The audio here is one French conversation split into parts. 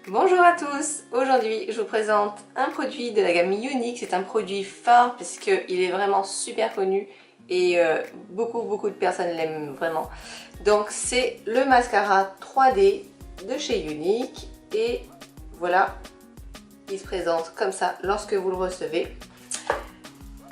Bonjour à tous, aujourd'hui je vous présente un produit de la gamme Younique. C'est un produit phare parce qu'il est vraiment super connu et beaucoup de personnes l'aiment vraiment. Donc c'est le mascara 3D de chez Younique et voilà, il se présente comme ça lorsque vous le recevez.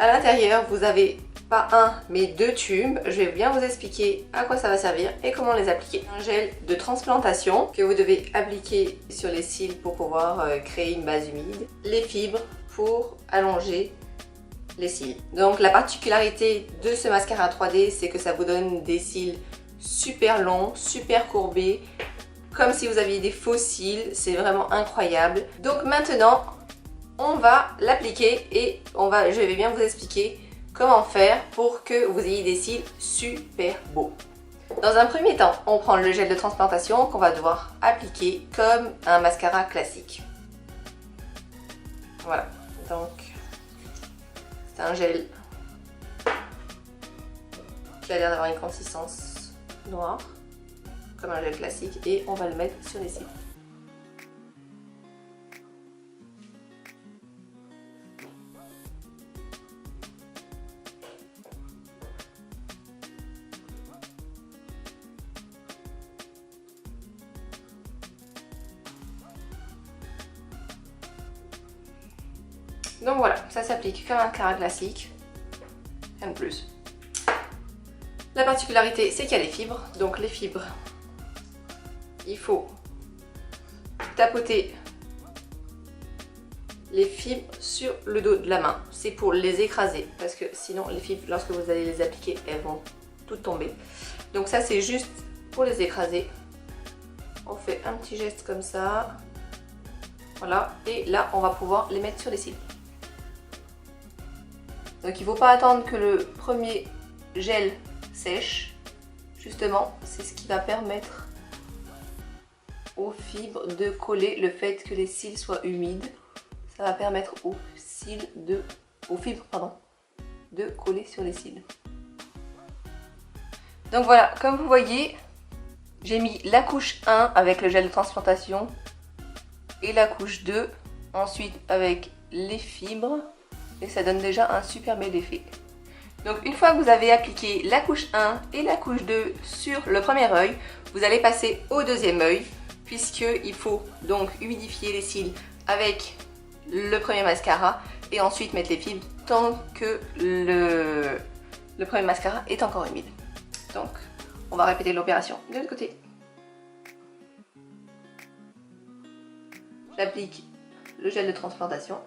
À l'intérieur vous avez pas un mais deux tubes. Je vais bien vous expliquer à quoi ça va servir et comment les appliquer. Un gel de transplantation que vous devez appliquer sur les cils pour pouvoir créer une base humide. Les fibres pour allonger les cils. Donc la particularité de ce mascara 3D, c'est que ça vous donne des cils super longs, super courbés, comme si vous aviez des faux cils. C'est vraiment incroyable. Donc maintenant on va l'appliquer et je vais bien vous expliquer comment faire pour que vous ayez des cils super beaux. Dans un premier temps, on prend le gel de transplantation qu'on va devoir appliquer comme un mascara classique. Voilà, donc c'est un gel qui a l'air d'avoir une consistance noire, comme un gel classique, et on va le mettre sur les cils. Donc voilà, ça s'applique comme un mascara classique, rien de plus. La particularité, c'est qu'il y a les fibres. Donc les fibres, il faut tapoter les fibres sur le dos de la main. C'est pour les écraser, parce que sinon les fibres, lorsque vous allez les appliquer, elles vont toutes tomber. Donc ça, c'est juste pour les écraser. On fait un petit geste comme ça. Voilà, et là, on va pouvoir les mettre sur les cils. Donc il ne faut pas attendre que le premier gel sèche. Justement, c'est ce qui va permettre aux fibres de coller. Le fait que les cils soient humides, ça va permettre aux fibres de coller sur les cils. Donc voilà, comme vous voyez, j'ai mis la couche 1 avec le gel de transplantation et la couche 2 ensuite avec les fibres. Et ça donne déjà un super bel effet. Donc une fois que vous avez appliqué la couche 1 et la couche 2 sur le premier œil, vous allez passer au deuxième œil, puisqu'il faut donc humidifier les cils avec le premier mascara et ensuite mettre les fibres tant que le premier mascara est encore humide. Donc on va répéter l'opération de l'autre côté. J'applique le gel de transplantation.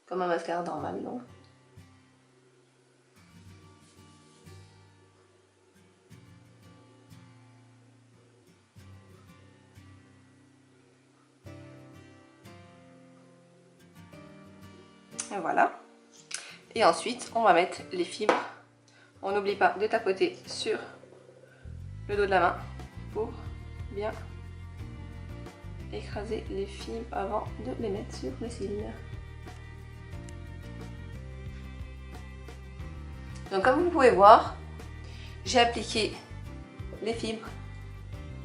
Comme un mascara normal, donc. Et voilà. Et ensuite, on va mettre les fibres. On n'oublie pas de tapoter sur le dos de la main pour bien écraser les fibres avant de les mettre sur les cils. Donc comme vous pouvez voir, j'ai appliqué les fibres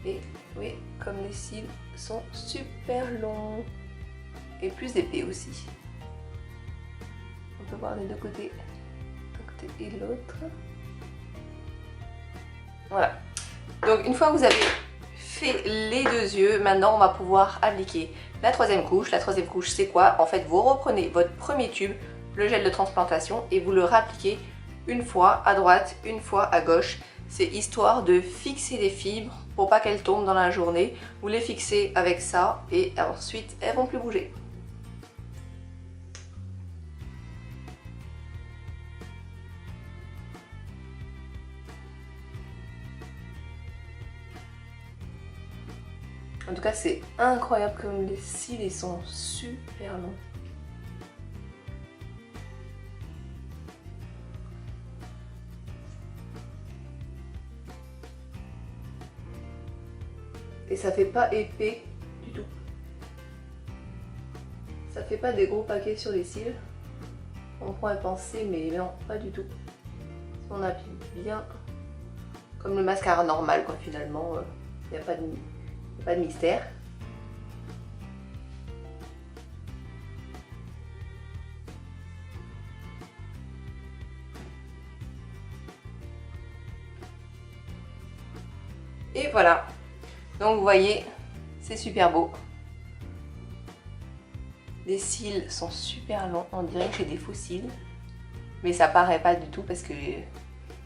et oui, comme les cils sont super longs et plus épais aussi. On peut voir les deux côtés, d'un côté et de l'autre. Voilà. Donc une fois que vous avez fait les deux yeux, maintenant on va pouvoir appliquer la troisième couche. La troisième couche, c'est quoi? En fait, vous reprenez votre premier tube, le gel de transplantation, et vous le réappliquez une fois à droite, une fois à gauche. C'est histoire de fixer les fibres pour pas qu'elles tombent dans la journée. Vous les fixez avec ça et ensuite elles vont plus bouger. En tout cas, c'est incroyable comme les cils, ils sont super longs. Et ça fait pas épais du tout. Ça fait pas des gros paquets sur les cils. On pourrait penser, mais non, pas du tout. On applique bien comme le mascara normal, quoi, finalement. Il n'y a pas de mystère. Et voilà, donc vous voyez, c'est super beau. Les cils sont super longs, on dirait que j'ai des faux cils. Mais ça paraît pas du tout parce que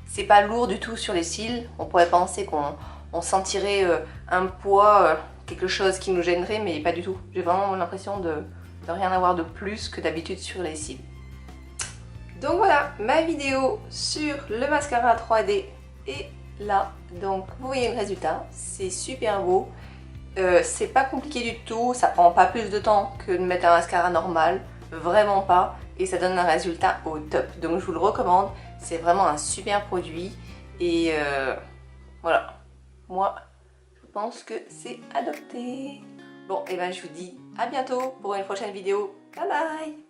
c'est pas lourd du tout sur les cils. On pourrait penser qu'on sentirait un poids, quelque chose qui nous gênerait, mais pas du tout. J'ai vraiment l'impression de rien avoir de plus que d'habitude sur les cils. Donc voilà, ma vidéo sur le mascara 3D est là. Donc vous voyez le résultat, c'est super beau. C'est pas compliqué du tout, ça prend pas plus de temps que de mettre un mascara normal, vraiment pas, et ça donne un résultat au top. Donc je vous le recommande, c'est vraiment un super produit et voilà, moi je pense que c'est adopté. Bon, et ben je vous dis à bientôt pour une prochaine vidéo, bye bye.